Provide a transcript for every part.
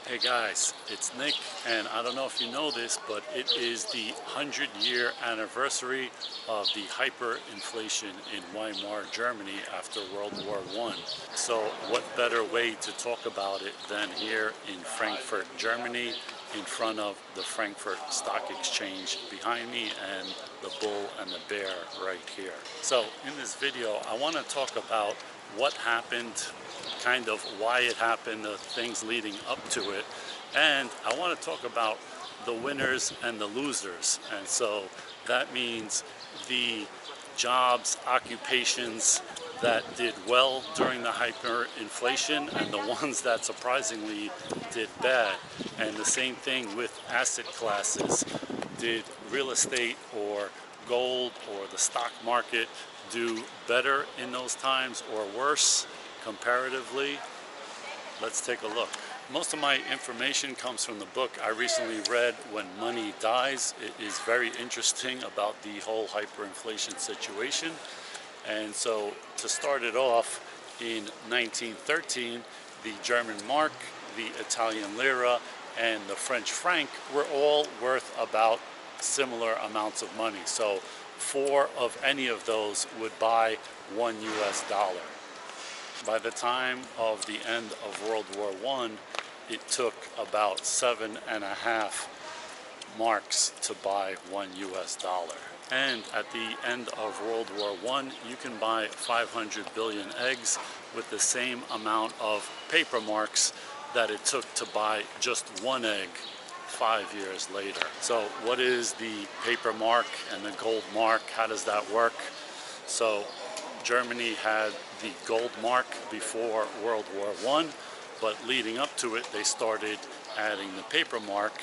Hey guys, it's Nick, and I don't know if you know this, but it is the 100-year anniversary of the hyperinflation in Weimar Germany after World War I. So what better way to talk about it than here in Frankfurt, Germany, in front of the Frankfurt Stock Exchange behind me and the bull and the bear right here. So in this video, I want to talk about what happened, kind of why it happened, the things leading up to it, and I want to talk about the winners and the losers. And so that means the jobs, occupations that did well during the hyperinflation and the ones that surprisingly did bad. And the same thing with asset classes. Did real estate or gold or the stock market do better in those times or worse comparatively? Let's take a look. Most of my information comes from the book I recently read, When Money Dies. It is very interesting about the whole hyperinflation situation. And so to start it off, in 1913, the German mark, the Italian lira, and the French franc were all worth about similar amounts of money. So 4 of any of those would buy $1 US. By the time of the end of World War I, it took about 7.5 marks to buy $1 US. And at the end of World War I, you can buy 500 billion eggs with the same amount of paper marks that it took to buy just 1 egg 5 years later. So what is the paper mark and the gold mark? How does that work? So Germany had the gold mark before World War I, but leading up to it, they started adding the paper mark.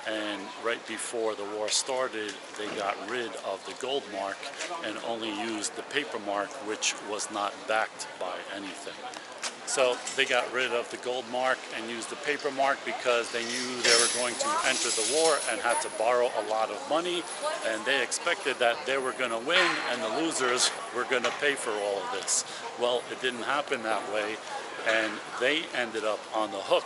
And right before the war started, they got rid of the gold mark and only used the paper mark, which was not backed by anything. So they got rid of the gold mark and used the paper mark because they knew they were going to enter the war and had to borrow a lot of money, and they expected that they were going to win and the losers were going to pay for all of this. Well, it didn't happen that way, and they ended up on the hook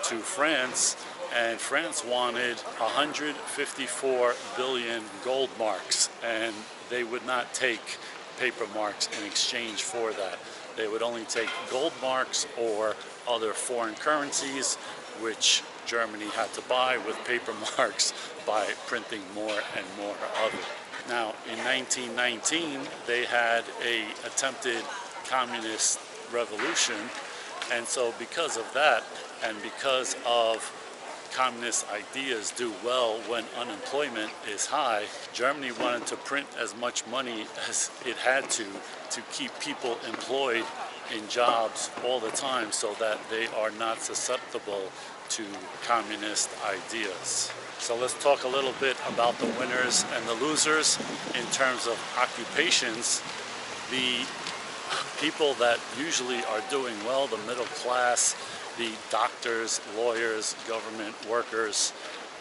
to France, and France wanted 154 billion gold marks, and they would not take paper marks in exchange for that. They would only take gold marks or other foreign currencies, which Germany had to buy with paper marks by printing more and more of it. Now, in 1919, they had an attempted communist revolution, and so because of that, and because of communist ideas do well when unemployment is high, Germany wanted to print as much money as it had to keep people employed in jobs all the time so that they are not susceptible to communist ideas. So let's talk a little bit about the winners and the losers in terms of occupations. The people that usually are doing well, the middle class, the doctors, lawyers, government workers,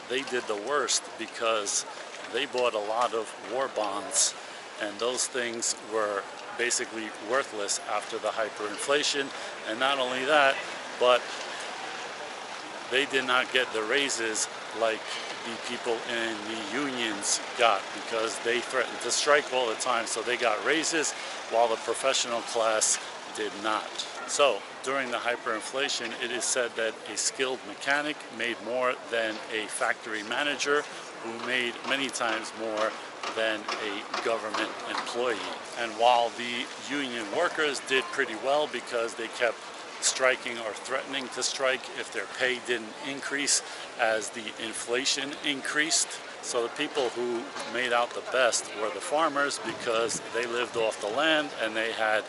they did the worst because they bought a lot of war bonds, and those things were basically worthless after the hyperinflation. And not only that, but they did not get the raises like the people in the unions got, because they threatened to strike all the time, so they got raises while the professional class did not. So during the hyperinflation, it is said that a skilled mechanic made more than a factory manager, who made many times more than a government employee. And while the union workers did pretty well because they kept striking or threatening to strike if their pay didn't increase as the inflation increased. So the people who made out the best were the farmers, because they lived off the land and they had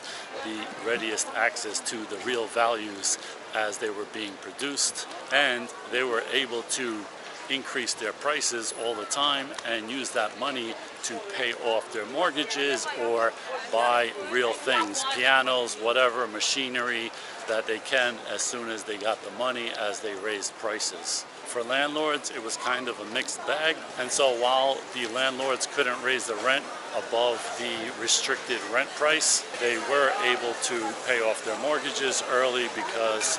the readiest access to the real values as they were being produced, and they were able to increase their prices all the time and use that money to pay off their mortgages or buy real things, pianos, whatever, machinery that they can as soon as they got the money, as they raised prices. For landlords, it was kind of a mixed bag, and so while the landlords couldn't raise the rent above the restricted rent price, they were able to pay off their mortgages early because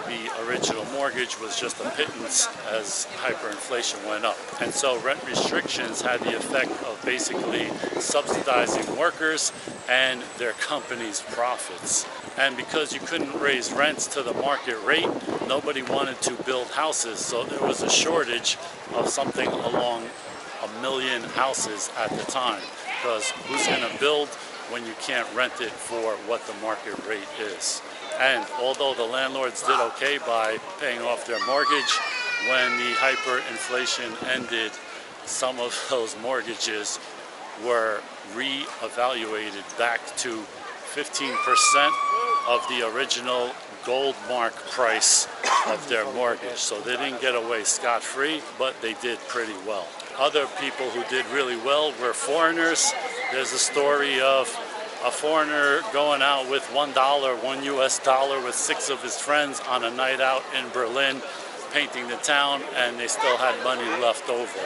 the original mortgage was just a pittance as hyperinflation went up. And so rent restrictions had the effect of basically subsidizing workers and their companies' profits. And because you couldn't raise rents to the market rate, nobody wanted to build houses. So there was a shortage of something along 1 million houses at the time. Because who's going to build when you can't rent it for what the market rate is? And although the landlords did okay by paying off their mortgage, when the hyperinflation ended, some of those mortgages were re-evaluated back to 15% of the original gold mark price of their mortgage. So they didn't get away scot-free, but they did pretty well. Other people who did really well were foreigners. There's a story of a foreigner going out with $1 US, with 6 of his friends on a night out in Berlin, painting the town, and they still had money left over.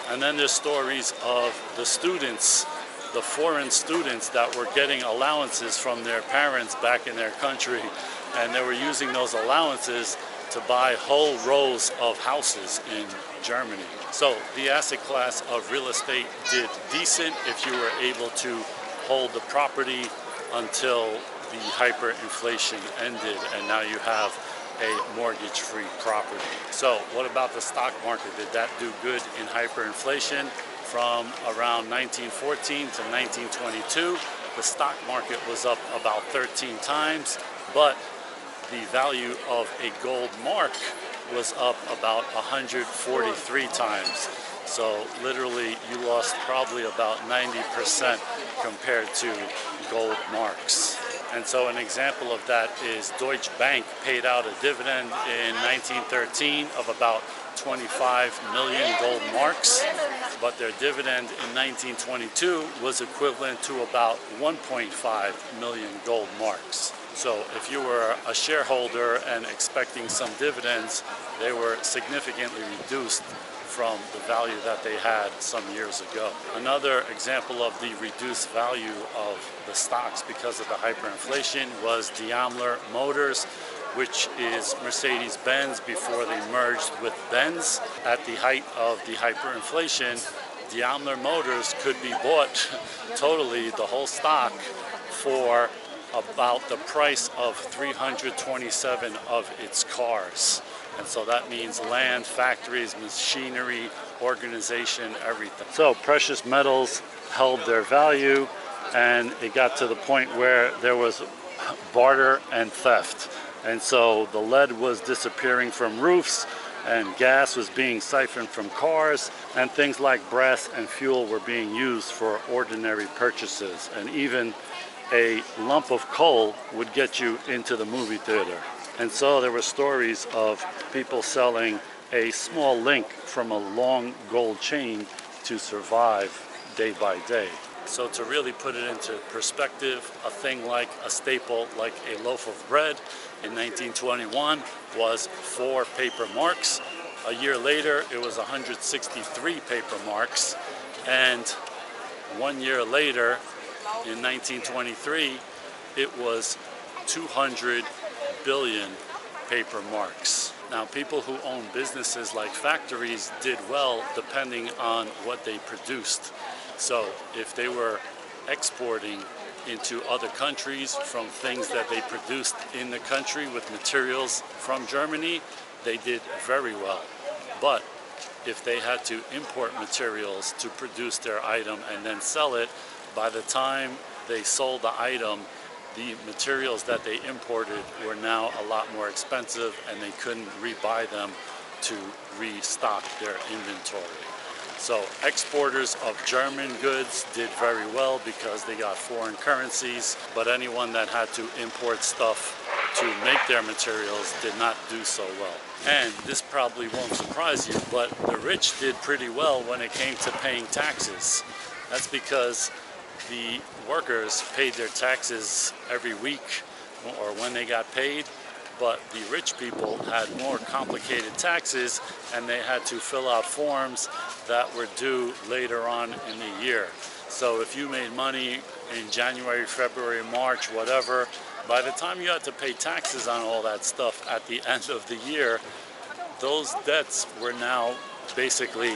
And then there's stories of the students, the foreign students that were getting allowances from their parents back in their country, and they were using those allowances to buy whole rows of houses in Germany. So the asset class of real estate did decent if you were able to hold the property until the hyperinflation ended, and now you have a mortgage-free property. So what about the stock market? Did that do good in hyperinflation? From around 1914 to 1922, the stock market was up about 13 times, but the value of a gold mark was up about 143 times. So literally you lost probably about 90% compared to gold marks. And so an example of that is Deutsche Bank paid out a dividend in 1913 of about 25 million gold marks, but their dividend in 1922 was equivalent to about 1.5 million gold marks. So if you were a shareholder and expecting some dividends, they were significantly reduced from the value that they had some years ago. Another example of the reduced value of the stocks because of the hyperinflation was Daimler Motors, which is Mercedes-Benz before they merged with Benz. At the height of the hyperinflation, Daimler Motors could be bought totally, the whole stock, for about the price of 327 of its cars. And so that means land, factories, machinery, organization, everything. So precious metals held their value, and it got to the point where there was barter and theft. And so the lead was disappearing from roofs, and gas was being siphoned from cars, and things like brass and fuel were being used for ordinary purchases. And even a lump of coal would get you into the movie theater. And so there were stories of people selling a small link from a long gold chain to survive day by day. So to really put it into perspective, a thing like a staple, like a loaf of bread in 1921 was 4 paper marks. A year later, it was 163 paper marks. And 1 year later, in 1923, it was 200 billion paper marks. Now, people who own businesses like factories did well depending on what they produced. So if they were exporting into other countries from things that they produced in the country with materials from Germany, they did very well. But if they had to import materials to produce their item and then sell it, by the time they sold the item, the materials that they imported were now a lot more expensive, and they couldn't rebuy them to restock their inventory. So exporters of German goods did very well because they got foreign currencies, but anyone that had to import stuff to make their materials did not do so well. And this probably won't surprise you, but the rich did pretty well when it came to paying taxes. That's because the workers paid their taxes every week or when they got paid, but the rich people had more complicated taxes, and they had to fill out forms that were due later on in the year. So if you made money in January, February, March, whatever, By the time you had to pay taxes on all that stuff at the end of the year, those debts were now basically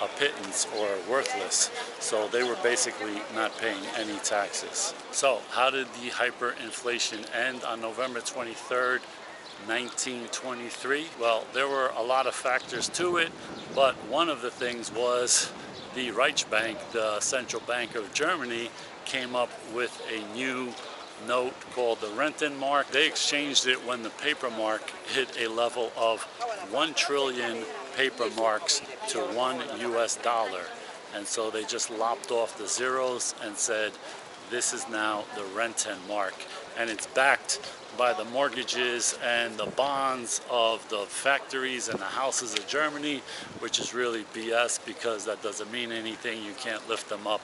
a pittance or worthless. So they were basically not paying any taxes. So how did the hyperinflation end on November 23rd, 1923? Well, there were a lot of factors to it, but one of the things was the Reichsbank, the central bank of Germany, came up with a new note called the Rentenmark. They exchanged it when the paper mark hit a level of 1 trillion paper marks to $1 US. And so they just lopped off the zeros and said, this is now the Rentenmark. And it's backed by the mortgages and the bonds of the factories and the houses of Germany, which is really BS because that doesn't mean anything. You can't lift them up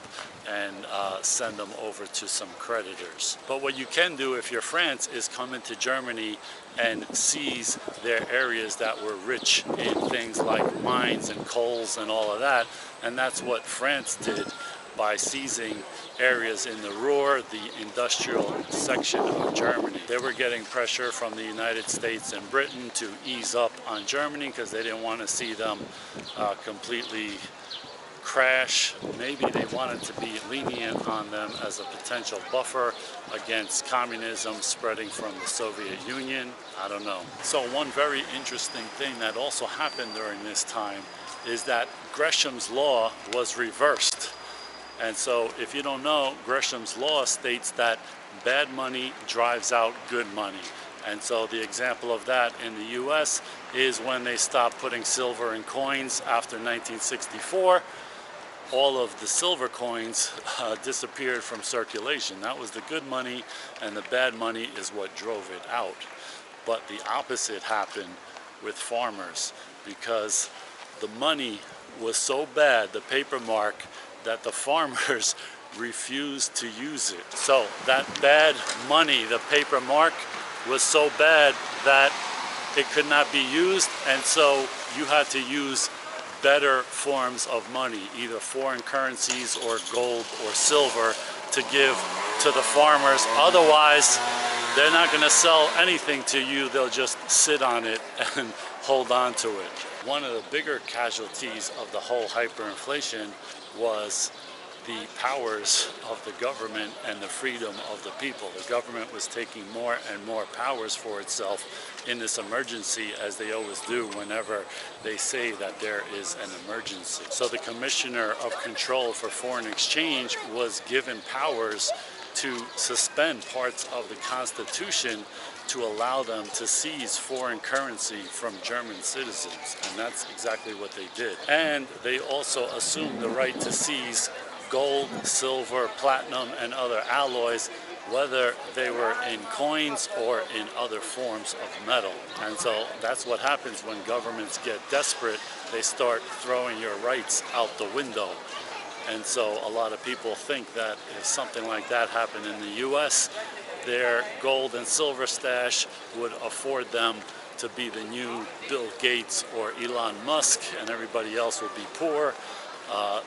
and send them over to some creditors. But what you can do if you're France is come into Germany and seize their areas that were rich in things like mines and coals and all of that. And that's what France did by seizing areas in the Ruhr, the industrial section of Germany. They were getting pressure from the United States and Britain to ease up on Germany because they didn't want to see them completely crash. Maybe they wanted to be lenient on them as a potential buffer against communism spreading from the Soviet Union. I don't know. So one very interesting thing that also happened during this time is that Gresham's law was reversed. And so if you don't know, Gresham's law states that bad money drives out good money. And so the example of that in the US is when they stopped putting silver in coins after 1964, all of the silver coins disappeared from circulation. That was the good money, and the bad money is what drove it out. But the opposite happened with farmers because the money was so bad, the paper mark, that the farmers refused to use it. So that bad money, the paper mark, was so bad that it could not be used, and so you had to use better forms of money, either foreign currencies or gold or silver, to give to the farmers. Otherwise, they're not going to sell anything to you. They'll just sit on it and hold on to it. One of the bigger casualties of the whole hyperinflation was the powers of the government and the freedom of the people. The government was taking more and more powers for itself in this emergency, as they always do whenever they say that there is an emergency. So the Commissioner of Control for Foreign Exchange was given powers to suspend parts of the Constitution to allow them to seize foreign currency from German citizens. And that's exactly what they did. And they also assumed the right to seize gold, silver, platinum, and other alloys, whether they were in coins or in other forms of metal. And so that's what happens when governments get desperate. They start throwing your rights out the window. And so a lot of people think that if something like that happened in the US, their gold and silver stash would afford them to be the new Bill Gates or Elon Musk, and everybody else would be poor.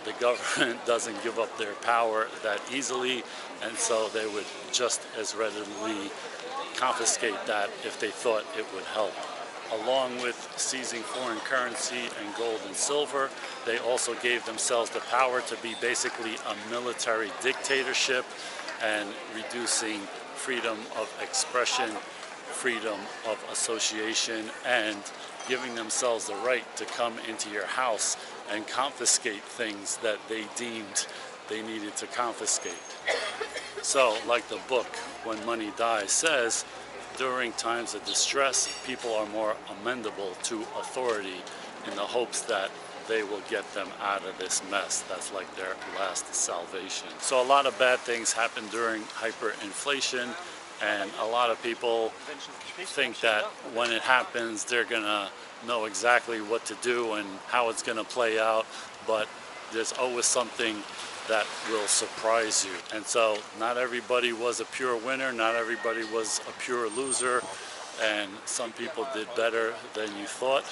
The government doesn't give up their power that easily, and so they would just as readily confiscate that if they thought it would help. Along with seizing foreign currency and gold and silver, they also gave themselves the power to be basically a military dictatorship and reducing freedom of expression, freedom of association, and giving themselves the right to come into your house and confiscate things that they deemed they needed to confiscate. So, like the book When Money Dies says, during times of distress, people are more amenable to authority in the hopes that they will get them out of this mess. That's like their last salvation. So a lot of bad things happen during hyperinflation, and a lot of people think that when it happens, they're gonna know exactly what to do and how it's gonna play out, but there's always something that will surprise you. And so not everybody was a pure winner, not everybody was a pure loser, and some people did better than you thought,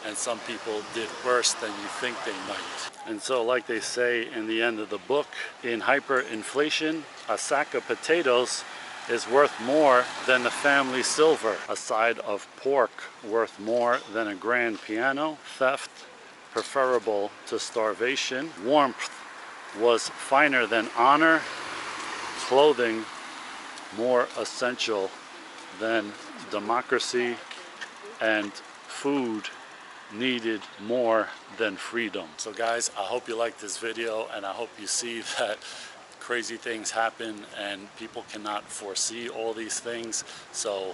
and some people did worse than you think they might. And so, like they say in the end of the book, in hyperinflation, a sack of potatoes is worth more than the family silver. A side of pork worth more than a grand piano. Theft preferable to starvation. Warmth was finer than honor. Clothing more essential than democracy. And food needed more than freedom. So guys, I hope you like this video, and I hope you see that crazy things happen and people cannot foresee all these things. So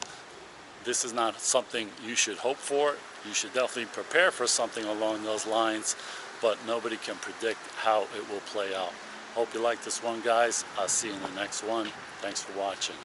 this is not something you should hope for. You should definitely prepare for something along those lines, but nobody can predict how it will play out. Hope you like this one, guys. I'll see you in the next one. Thanks for watching.